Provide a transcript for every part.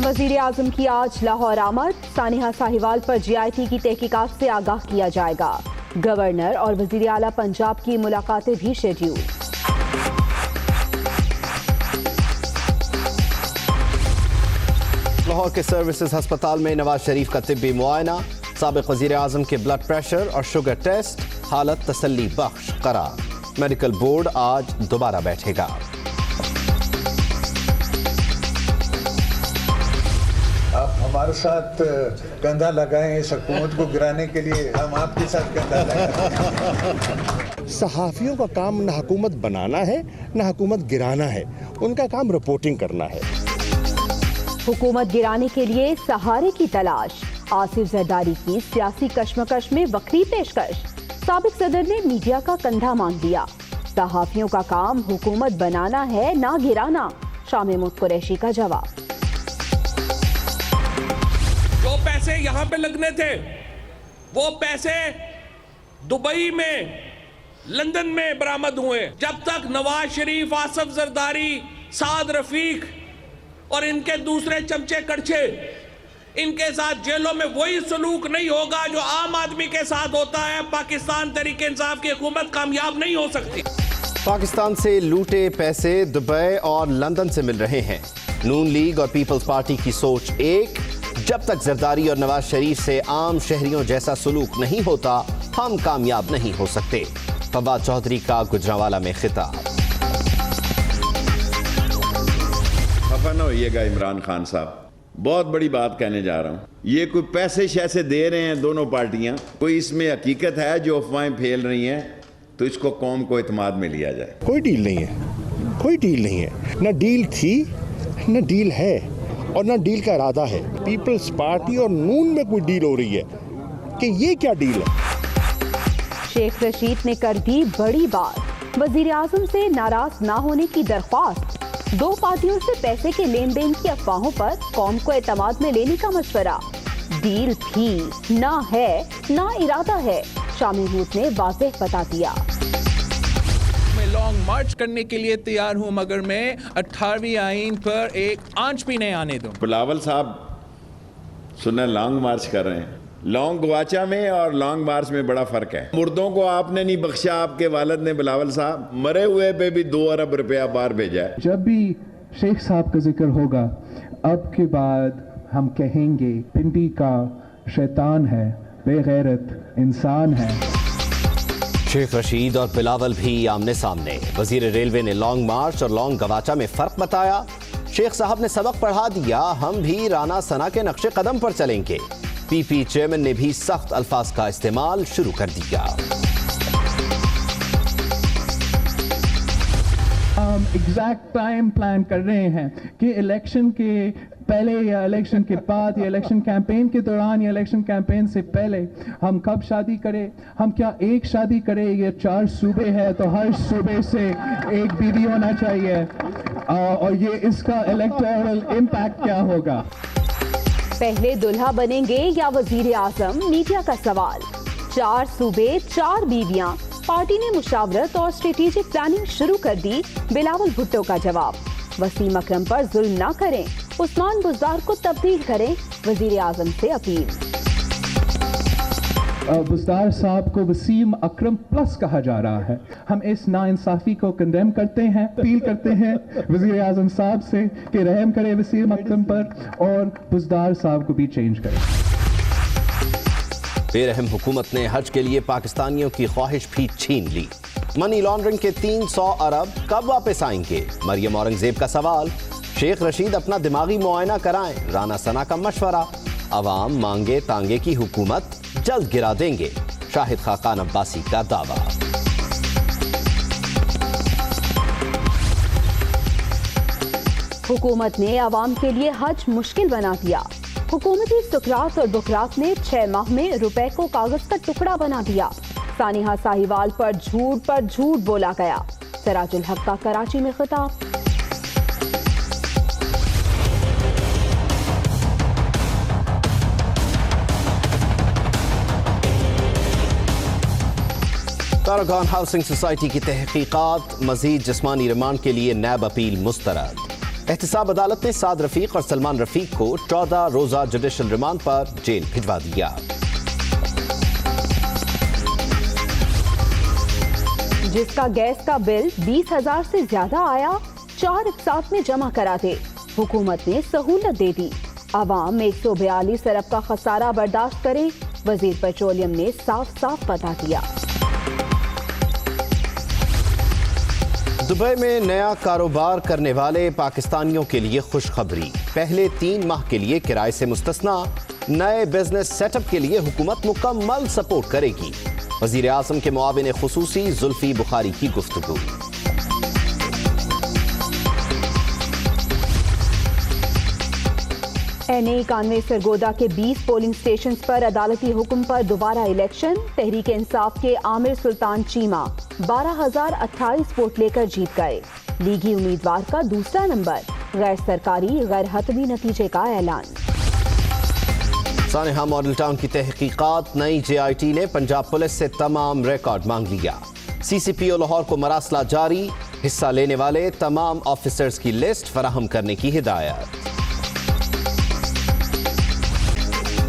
वजीर आजम की आज लाहौर आमद, सानिहा साहिवाल पर GIT की तहकीकात से आगाह किया जाएगा। गवर्नर और वजीर आला पंजाब की मुलाकातें भी शेड्यूल। लाहौर के सर्विसेज अस्पताल में नवाज शरीफ का तिब्बी मुआयना, साबिक वजीर आजम के ब्लड प्रेशर और शुगर टेस्ट, हालत तसल्ली बख्श करार। मेडिकल बोर्ड आज दोबारा बैठेगा। आप हमारे साथ कंधा लगाएं इस हुकूमत को गिराने के लिए, हम आपके साथ कंधा लगाएं। सहाफियों का काम न हुकूमत बनाना है न हुकूमत गिराना है, उनका काम रिपोर्टिंग करना है। हुकूमत गिराने के लिए सहारे की तलाश, आसिफ जरदारी की सियासी कश्मकश में वक्री पेशकश। साबिक सदर ने मीडिया का कंधा मांग दिया। सहाफियों का काम हुकूमत बनाना है ना गिराना, शाह महमूद कुरैशी का जवाब। जो पैसे यहाँ पे लगने थे वो पैसे दुबई में, लंदन में बरामद हुए। जब तक नवाज शरीफ, आसिफ जरदारी, साद रफीक और इनके दूसरे चमचे कड़छे इनके साथ जेलों में वही सलूक नहीं होगा जो आम आदमी के साथ होता है, पाकिस्तान तहरीक इंसाफ की हुकूमत कामयाब नहीं हो सकती। पाकिस्तान से लूटे पैसे दुबई और लंदन से मिल रहे हैं। नून लीग और पीपल्स पार्टी की सोच एक, जब तक जरदारी और नवाज शरीफ से आम शहरियों जैसा सलूक नहीं होता, हम कामयाब नहीं हो सकते। फवाद चौधरी का गुजरांवाला में खिताब। खफा न होइएगा इमरान खान साहब, बहुत बड़ी बात कहने जा रहा हूँ। ये कोई पैसे शैसे दे रहे हैं दोनों पार्टियां, कोई इसमें हकीकत है जो अफवाहें फैल रही हैं, तो इसको कौम को इत्मीनान में लिया जाए। कोई डील नहीं है, कोई डील नहीं है, न डील थी न डील है और न डील का इरादा है। पीपल्स पार्टी और नून में कोई डील हो रही है कि ये क्या डील है। शेख रशीद ने कर दी बड़ी बात, वजीर आजम से नाराज ना होने की दरख्वास्त। दो पार्टियों से पैसे के लेन देन की अफवाहों पर कौम को एतमाद में लेने का मशवरा। डील थी ना है ना इरादा है, शाह महमूद ने वाज़ेह बता दिया। मैं लॉन्ग मार्च करने के लिए तैयार हूं, मगर मैं 18वीं आईन पर एक आंच भी नहीं आने दूं। बिलावल साहब सुना लॉन्ग मार्च कर रहे हैं। लॉन्ग गवाचा में और लॉन्ग मार्च में बड़ा फर्क है। मुर्दों को आपने नहीं बख्शा, आपके वालिद ने बिलावल साहब, मरे हुए पे भी 2 अरब रुपया बाहर भेजा है। जब भी शेख साहब का जिक्र होगा, अब के बाद हम कहेंगे पिंडी का शैतान है, बेगैरत इंसान है। शेख रशीद और बिलावल भी आमने सामने। वजीर रेलवे ने लॉन्ग मार्च और लॉन्ग गवाचा में फर्क बताया। शेख साहब ने सबक पढ़ा दिया, हम भी राना सना के नक्शे कदम पर चलेंगे। पीपी चेयरमैन ने भी सख्त अल्फाज का इस्तेमाल शुरू कर दिया। हम एग्जैक्ट टाइम प्लान कर रहे हैं कि इलेक्शन के पहले या इलेक्शन के बाद या इलेक्शन कैंपेन के दौरान या इलेक्शन कैंपेन से पहले हम कब शादी करें। हम क्या एक शादी करें, ये 4 सूबे हैं तो हर सूबे से एक बीवी होना चाहिए, और ये इसका इलेक्टोरल इम्पैक्ट क्या होगा। पहले दुल्हा बनेंगे या वजीर आजम, मीडिया का सवाल। 4 सूबे 4 बीवियां, पार्टी ने मुशावरत और स्ट्रेटेजिक प्लानिंग शुरू कर दी, बिलावल भुट्टो का जवाब। वसीम अकरम पर जुल्म ना करें, उस्मान बुज़दार को तब्दील करें, वजीर आजम से अपील। बुज़दार साहब को वसीम अकरम प्लस कहा जा रहा है। हम इस नाइंसाफी को कंडेम करते हैं, अपील करते हैं वज़ीर आज़म साहब से कि रहम करें वसीम अकरम पर और बुज़दार साहब को भी चेंज करें। बेरहम हुकूमत ने हज के लिए पाकिस्तानियों की ख्वाहिश भी छीन ली। मनी लॉन्ड्रिंग के 300 अरब कब वापस आएंगे, मरियम औरंगजेब का सवाल। शेख रशीद अपना दिमागी मुआयना कराएं, राना सना का मशवरा। अवाम मांगे तांगे की हुकूमत जल्द गिरा देंगे, शाहिद खाकान अब्बासी का दावा। हुकूमत ने अवाम के लिए हज मुश्किल बना दिया। हुकूमती सुकरात और बुकरात ने 6 माह में रुपए को कागज का टुकड़ा बना दिया। सानिहा साहिवाल पर झूठ बोला गया। सिराजुल हक का कराची में खिताब। तारागन हाउसिंग सोसाइटी की तहकीकात, मजीद जिस्मानी रिमांड के लिए नैब अपील मुस्तरद। एहतिसाब अदालत ने साद रफीक और सलमान रफीक को 14 रोजा जुडिशल रिमांड पर जेल भिजवा दिया। जिसका गैस का बिल 20,000 से ज्यादा आया, 4 इकसात में जमा करा दे। हुकूमत ने सहूलत दे दी। अवाम 142 अरब का खसारा बर्दाश्त करे, वजीर पेट्रोलियम ने साफ साफ बता दिया। दुबई में नया कारोबार करने वाले पाकिस्तानियों के लिए खुशखबरी। पहले 3 माह के लिए किराए से मुस्तस्ना। नए बिजनेस सेटअप के लिए हुकूमत मुकम्मल सपोर्ट करेगी। वजीर आज़म के मुआविन खुसूसी जुल्फी बुखारी की गुफ्तगू। NA 91 सरगोदा के 20 पोलिंग स्टेशन पर अदालती हुक्म पर दोबारा इलेक्शन। तहरीक इंसाफ के आमिर सुल्तान चीमा 12,028 वोट लेकर जीत गए। लीगी उम्मीदवार का दूसरा नंबर। गैर सरकारी गैर हतमी नतीजे का ऐलान। सानेहा मॉडल टाउन की तहकीकात। नई JIT ने पंजाब पुलिस से तमाम रिकॉर्ड मांग लिया। CCPO लाहौर को मरासला जारी। हिस्सा लेने वाले तमाम ऑफिसर्स की लिस्ट फराहम करने की हिदायत।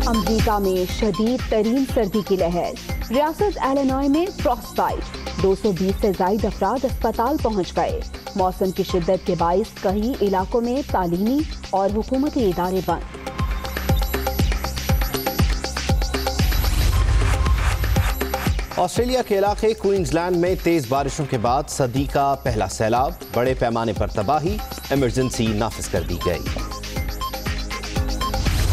अमरीका में शदीद तरीन सर्दी की लहर। रियासत इलिनॉय में फ्रॉस्ट बाइट। 220 से ज्यादा अफराद अस्पताल पहुंच गए। मौसम की शिद्दत के बाइस कई इलाकों में तालीमी और हुकूमती इदारे बंद। ऑस्ट्रेलिया के इलाके क्वींसलैंड में तेज बारिशों के बाद सदी का पहला सैलाब। बड़े पैमाने पर तबाही। इमरजेंसी नाफिज कर दी गई।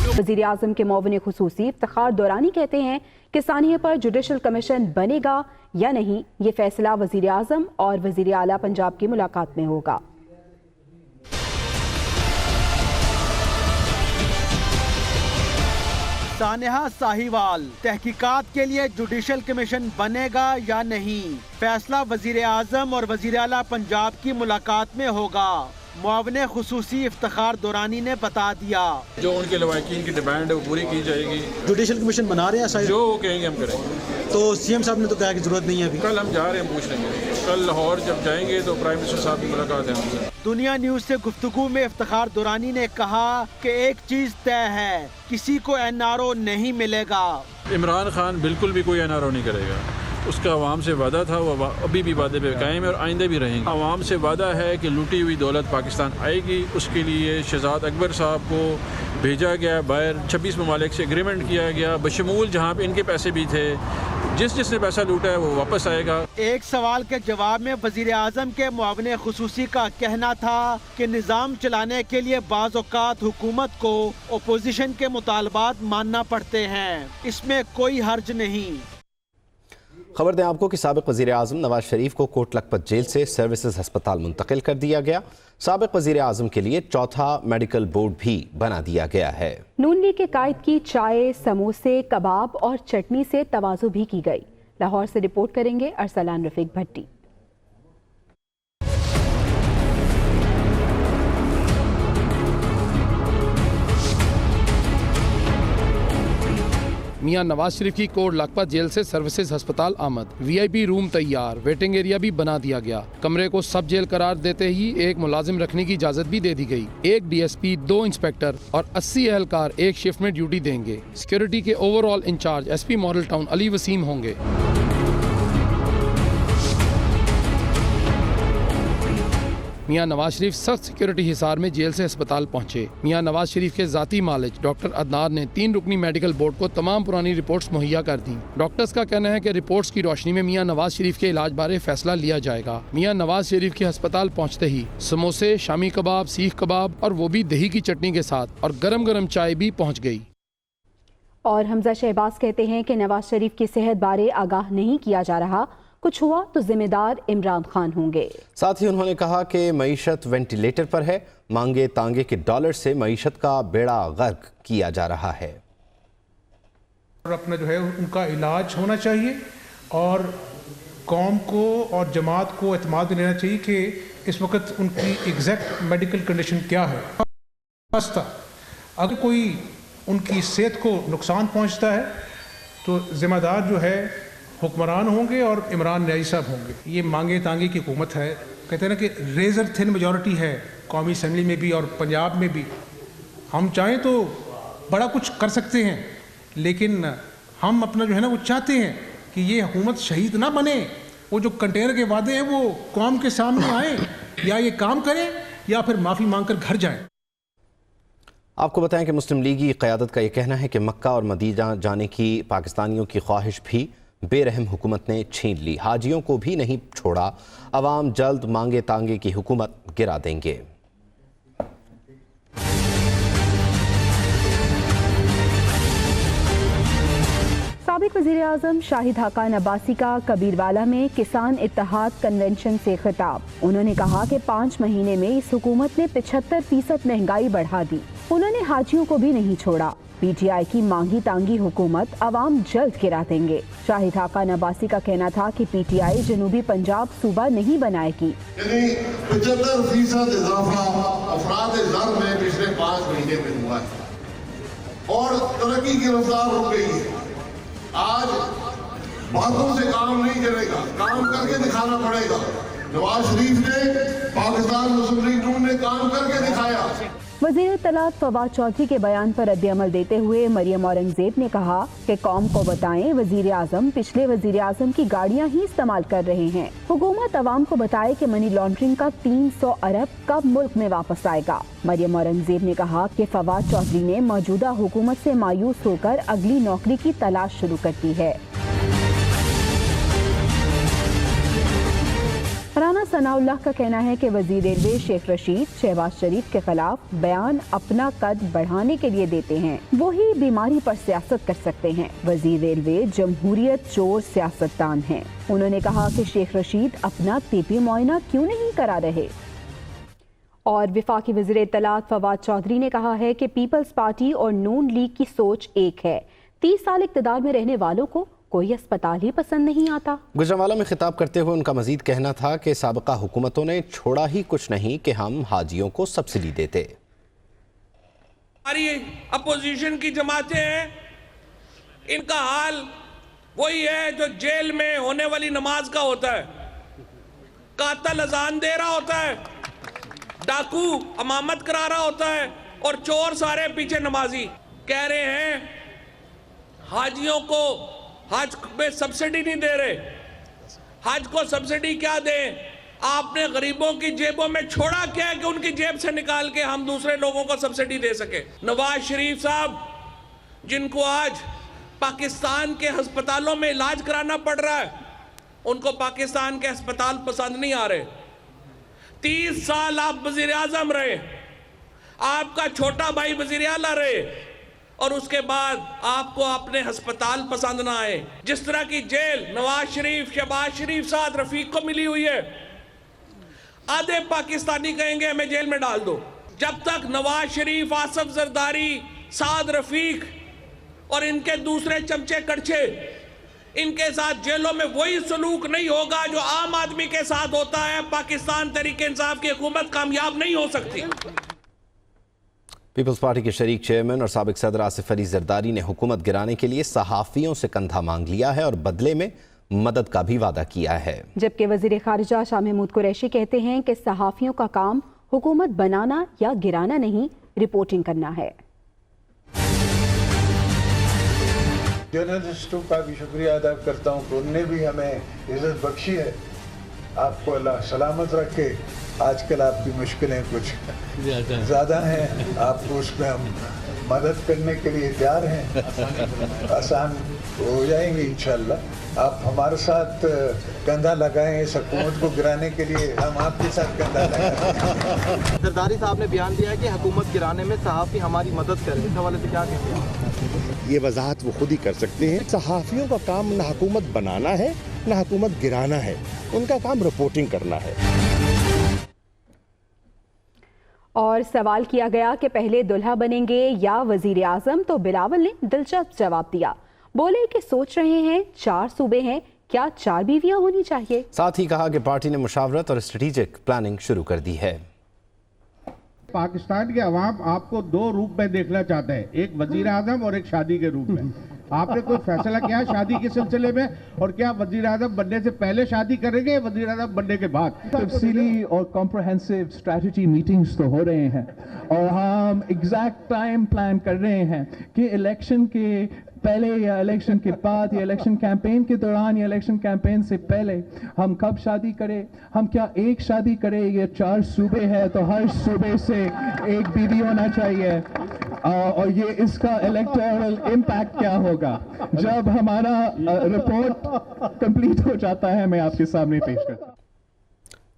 वजीर आज़म के मुआविन खुसूसी इफ्तिखार दुरानी कहते हैं कि सानिया पर जुडिशल कमीशन बनेगा या नहीं, ये फैसला वजीर आज़म और वजीर आला पंजाब की मुलाकात में होगा। सानेहा साहिवाल, तहकीकात के लिए जुडिशल कमीशन बनेगा या नहीं, फैसला वजीर आज़म और वजीर आला पंजाब की मुलाकात में होगा। मुआविन खुसूसी इफ्तिखार दुरानी ने बता दिया। जो उनके लवाकिन की डिमांड है वो पूरी की जाएगी। जुडिशल कमीशन बना रहे हैं, जो वो कहेंगे हम करेंगे। तो CM साहब ने तो कहा कि जरूरत नहीं है अभी। कल हम जा रहे हैं, पूछ लेंगे। कल लाहौर जब जाएंगे तो प्राइम मिनिस्टर साहब की मुलाकात है हमसे। दुनिया न्यूज से गुफ्तगू में इफ्तिखार दुरानी ने कहा कि एक चीज तय है, किसी को NRO नहीं मिलेगा। इमरान खान बिल्कुल भी कोई NRO नहीं करेगा। उसका अवाम से वादा था, वो अभी भी वादे पे कायम है और आइंदे भी रहेंगे। अवाम से वादा है कि लूटी हुई दौलत पाकिस्तान आएगी। उसके लिए शहजाद अकबर साहब को भेजा गया बाहर। 26 ममालिक से एग्रीमेंट किया गया, बशमूल जहाँ पे इनके पैसे भी थे। जिसने पैसा लूटा है वो वापस आएगा। एक सवाल के जवाब में वजीर आज़म के मुआविन खुसूसी का कहना था कि निज़ाम चलाने के लिए बाज़ औक़ात हुकूमत को अपोजिशन के मुतालबात मानना पड़ते हैं, इसमें कोई हर्ज नहीं। खबर दें आपको कि साबिक वज़ीर आज़म नवाज शरीफ को कोट लखपत जेल से सर्विसेज अस्पताल मुंतकिल कर दिया गया। साबिक वज़ीर आज़म के लिए चौथा मेडिकल बोर्ड भी बना दिया गया है। नून लीग के कायद की चाय, समोसे, कबाब और चटनी से तवाज़ु भी की गई। लाहौर से रिपोर्ट करेंगे अरसलान रफीक भट्टी। मियां नवाज शरीफ की कोट लखपत जेल से सर्विसेज अस्पताल आमद। VIP रूम तैयार, वेटिंग एरिया भी बना दिया गया। कमरे को सब जेल करार देते ही एक मुलाजिम रखने की इजाजत भी दे दी गई। एक DSP, 2 इंस्पेक्टर और 80 एहलकार एक शिफ्ट में ड्यूटी देंगे। सिक्योरिटी के overall incharge SP model town Ali Wasim होंगे। मियां नवाज शरीफ सख्त सिक्योरिटी हिसार में जेल से अस्पताल पहुंचे। मियां नवाज शरीफ के जाती मालिक डॉक्टर अदनान ने 3 रुकनी मेडिकल बोर्ड को तमाम पुरानी रिपोर्ट्स मुहैया कर दी। डॉक्टर्स का कहना है कि रिपोर्ट्स की रोशनी में मियां नवाज शरीफ के इलाज बारे फैसला लिया जाएगा। मियां नवाज शरीफ के अस्पताल पहुंचते ही समोसे, शामी कबाब, सीख कबाब और वो भी दही की चटनी के साथ और गरम गरम चाय भी पहुँच गई। और हमजा शहबाज कहते हैं कि नवाज शरीफ की सेहत बारे आगाह नहीं किया जा रहा, कुछ हुआ तो जिम्मेदार इमरान खान होंगे। साथ ही उन्होंने कहा कि मईशत वेंटिलेटर पर है। मांगे तांगे के डॉलर से मईशत का बेड़ा गर्क किया जा रहा है। और अपना जो है उनका इलाज होना चाहिए और कौम को और जमात को एतमाद लेना चाहिए कि इस वक्त उनकी एग्जैक्ट मेडिकल कंडीशन क्या है। अगर कोई उनकी सेहत को नुकसान पहुंचता है तो जिम्मेदार जो है हुक्मरान होंगे और इमरान न्याजी साहब होंगे। ये मांगे तांगे की हुकूमत है। कहते हैं ना कि रेजर थिन मेजॉरिटी है कौमी असम्बली में भी और पंजाब में भी। हम चाहें तो बड़ा कुछ कर सकते हैं, लेकिन हम अपना जो है ना वो चाहते हैं कि ये हुकूमत शहीद ना बने। वो जो कंटेनर के वादे हैं वो कौम के सामने आए, या ये काम करें या फिर माफ़ी मांगकर घर जाएं। आपको बताएं कि मुस्लिम लीग की क़यादत का यह कहना है कि मक्का और मदीना जाने की पाकिस्तानियों की ख्वाहिश भी बेरहम हुकूमत ने छीन ली। हाजियों को भी नहीं छोड़ा। अवाम जल्द मांगे तांगे की हुकूमत गिरा देंगे। साबिक वज़ीर-ए-आज़म शाहिद हक़ान अब्बासी का कबीरवाला में किसान इत्तेहाद कन्वेंशन से खिताब। उन्होंने कहा कि 5 महीने में इस हुकूमत ने 75% महंगाई बढ़ा दी। उन्होंने हाजियों को भी नहीं छोड़ा। PTI की मांगी तांगी हुकूमत अवाम जल्द गिरा देंगे। शाहिद हक़ान अब्बासी का कहना था कि PTI जनूबी पंजाब सूबा नहीं बनाएगी। 75% इजाफा अफराद ज़र में पिछले 5 महीने में हुआ है और तरक्की की रफ्तार रुक गई है। आज बातों से काम नहीं चलेगा, काम करके दिखाना पड़ेगा। नवाज शरीफ ने, पाकिस्तान मुस्लिम लीग नून ने काम करके दिखाया। वज़ीर इत्तलात फवाद चौधरी के बयान पर रद्द-ए-अमल देते हुए मरियम औरंगजेब ने कहा कि कौम को बताएं वज़ीर आज़म पिछले वज़ीर आज़म की गाड़ियां ही इस्तेमाल कर रहे हैं। हुकूमत अवाम को बताए कि मनी लॉन्ड्रिंग का 300 अरब कब मुल्क में वापस आएगा। मरियम औरंगजेब ने कहा कि फवाद चौधरी ने मौजूदा हुकूमत से मायूस होकर अगली नौकरी की तलाश शुरू कर दी है। राना सनाउल्लाह का कहना है कि वज़ीर रेलवे शेख रशीद शहबाज शरीफ के खिलाफ बयान अपना कद बढ़ाने के लिए देते हैं। वही बीमारी पर सियासत कर सकते हैं। वज़ीर रेलवे जमहूरियत चोर सियासतदान हैं। उन्होंने कहा कि शेख रशीद अपना TP मुआयना क्यों नहीं करा रहे। और वफाकी वज़ीर इत्तलात फवाद चौधरी ने कहा है कि पीपल्स पार्टी और नून लीग की सोच एक है। 30 साल इक़्तिदार में रहने वालों को कोई अस्पताल ही पसंद नहीं आता। गुजरांवाला में खिताब करते हुए उनका मजीद कहना था कि साबिका हुकूमतों ने छोड़ा ही कुछ नहीं कि हम हाजियों को सब्सिडी देते। हमारी अपोजिशन की जमातें हैं, इनका हाल वही है जो जेल में होने वाली नमाज का होता है। कातिल अजान दे रहा होता है, डाकू अमामत करा रहा होता है और चोर सारे पीछे नमाजी। कह रहे हैं हाजियों को हज में सब्सिडी नहीं दे रहे। हज को सब्सिडी क्या दें? आपने गरीबों की जेबों में छोड़ा क्या है कि उनकी जेब से निकाल के हम दूसरे लोगों को सब्सिडी दे सके? नवाज शरीफ साहब जिनको आज पाकिस्तान के अस्पतालों में इलाज कराना पड़ रहा है, उनको पाकिस्तान के अस्पताल पसंद नहीं आ रहे। 30 साल आप वजीर आजम रहे, आपका छोटा भाई वजीर आला रहे और उसके बाद आपको अपने अस्पताल पसंद ना आए। जिस तरह की जेल नवाज शरीफ शहबाज शरीफ साद रफीक को मिली हुई है, आधे पाकिस्तानी कहेंगे हमें जेल में डाल दो। जब तक नवाज शरीफ, आसफ जरदारी, साद रफीक और इनके दूसरे चमचे कड़छे इनके साथ जेलों में वही सलूक नहीं होगा जो आम आदमी के साथ होता है, पाकिस्तान तहरीक इंसाफ की हुकूमत कामयाब नहीं हो सकती। पीपल्स पार्टी के शरीक चेयरमैन और साबिक सदर आसिफ अली जरदारी ने हुकूमत गिराने के लिए सहाफ़ियों से कंधा मांग लिया है और बदले में मदद का भी वादा किया है। जबकि वज़ीर ख़ारिजा शाह महमूद कुरैशी कहते हैं कि सहाफ़ियों का काम हुकूमत बनाना या गिराना नहीं, रिपोर्टिंग करना है। जर्नलिस्टों का भी शुक्रिया अदा करता हूँ कि उनने भी हमें इज्जत बख्शी है। आपको अल्लाह सलामत रखे। आजकल आपकी मुश्किलें कुछ ज़्यादा हैं, आपको उसमें हम मदद करने के लिए तैयार हैं, आसान हो जाएंगे इंशाल्लाह। आप हमारे साथ कंधा लगाएं, इस हुकूमत को गिराने के लिए हम आपके साथ कंधा लगाएं। जरदारी साहब ने बयान दिया है कि हुकूमत गिराने में सहाफ़ी हमारी मदद करें, इस हवाले से क्या कहते हैं? ये वजाहत वो खुद ही कर सकते हैं। सहाफ़ियों का काम ना हुकूमत बनाना है ना हुकूमत गिराना है, उनका काम रिपोर्टिंग करना है। और सवाल किया गया कि पहले दुल्हा बनेंगे या वजीर आजम, तो बिलावल ने दिलचस्प जवाब दिया। बोले कि सोच रहे हैं 4 सूबे हैं, क्या 4 बीवियां होनी चाहिए। साथ ही कहा कि पार्टी ने मुशावरत और स्ट्रेटेजिक प्लानिंग शुरू कर दी है। पाकिस्तान के अवाम आपको 2 रूप में देखना चाहते हैं, एक वजीर आजम और एक शादी के रूप में। आपने कोई फैसला किया शादी के सिलसिले में, और क्या वजीर आजम बनने से पहले शादी करेंगे या वजीर आजम बनने के बाद? तफसीली और कॉम्प्रहेंसिव स्ट्रैटेजी मीटिंग्स तो हो रहे हैं और हम एग्जैक्ट टाइम प्लान कर रहे हैं कि इलेक्शन के पहले या इलेक्शन के बाद या इलेक्शन कैंपेन के दौरान या इलेक्शन कैंपेन से पहले हम कब शादी करें, हम क्या एक शादी करें, ये 4 सूबे हैं तो हर सूबे से एक बीवी होना चाहिए, और ये इसका इलेक्टोरल इम्पैक्ट क्या होगा जब हमारा रिपोर्ट कंप्लीट हो जाता है, मैं आपके सामने पेश करता हूं।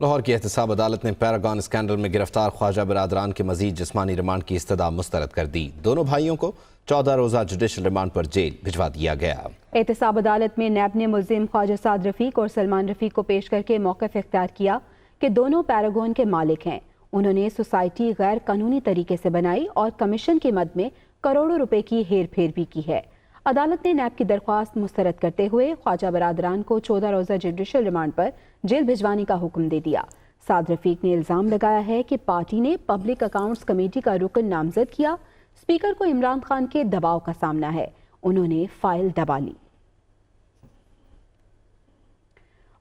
लाहौर की एहतसाब अदालत ने पैरागॉन स्कैंडल में गिरफ्तार ख्वाजा बिरादरान के मजीद जिस्मानी रिमांड की इस्तदा मुस्तरद कर दी। दोनों भाइयों को 14 रोज़ा जुडिशल रिमांड पर जेल भिजवा दिया गया। एहतसाब अदालत में नैब ने मुल्जिम ख्वाजा साद रफीक और सलमान रफीक को पेश करके मौक़िफ़ इख्तियार किया कि दोनों पैरागॉन के मालिक हैं। उन्होंने सोसाइटी गैर कानूनी तरीके से बनाई और कमीशन की मद में करोड़ों रुपए की हेर फेर भी की है। अदालत ने नैब की दरख्वास्त मुस्तरद करते हुए ख्वाजा बिरादरान को 14 रोज़ा जुडिशल रिमांड पर जेल भिजवाने का हुक्म दे दिया। साद रफीक ने इल्ज़ाम लगाया है कि पार्टी ने पब्लिक अकाउंट्स कमेटी का रुकन नामजद किया। स्पीकर को इमरान खान के दबाव का सामना है, उन्होंने फाइल दबा ली।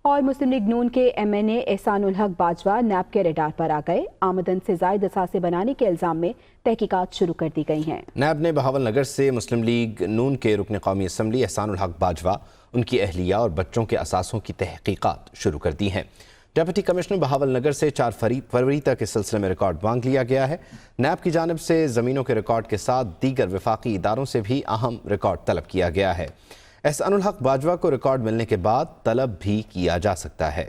और मुस्लिम लीग नून के MNA एहसानुल हक बाजवा नैब के रडार पर आ गए। आमदन से जायद असासे बनाने के इल्जाम में तहकीकात शुरू कर दी गई हैं। नैब ने बहावलनगर से मुस्लिम लीग नून के रुकन कौमी असम्बली एहसानुल हक बाजवा, उनकी अहलिया और बच्चों के असासों की तहकीकात शुरू कर दी हैं। डिप्टी कमिश्नर बहावलनगर से 4 फरवरी तक इस सिलसिले में रिकॉर्ड मांग लिया गया है। नैब की जानिब से ज़मीनों के रिकॉर्ड के साथ दीगर वफाकी इदारों से भी अहम रिकॉर्ड तलब किया गया है। एहसानुल हक बाजवा को रिकॉर्ड मिलने के बाद तलब भी किया जा सकता है।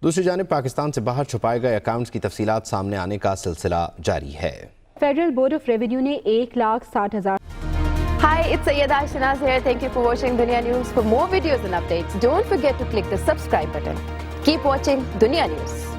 दूसरी जानिब पाकिस्तान से बाहर छुपाए गए अकाउंट्स की तफसीलात सामने आने का सिलसिला जारी है। फेडरल बोर्ड ऑफ रेवेन्यू ने 1,60,000 Hi, it's Sayyeda Shinaz here. Thank you for watching Dunya News. For more videos and updates, don't forget to click the subscribe button. Keep watching Dunya News.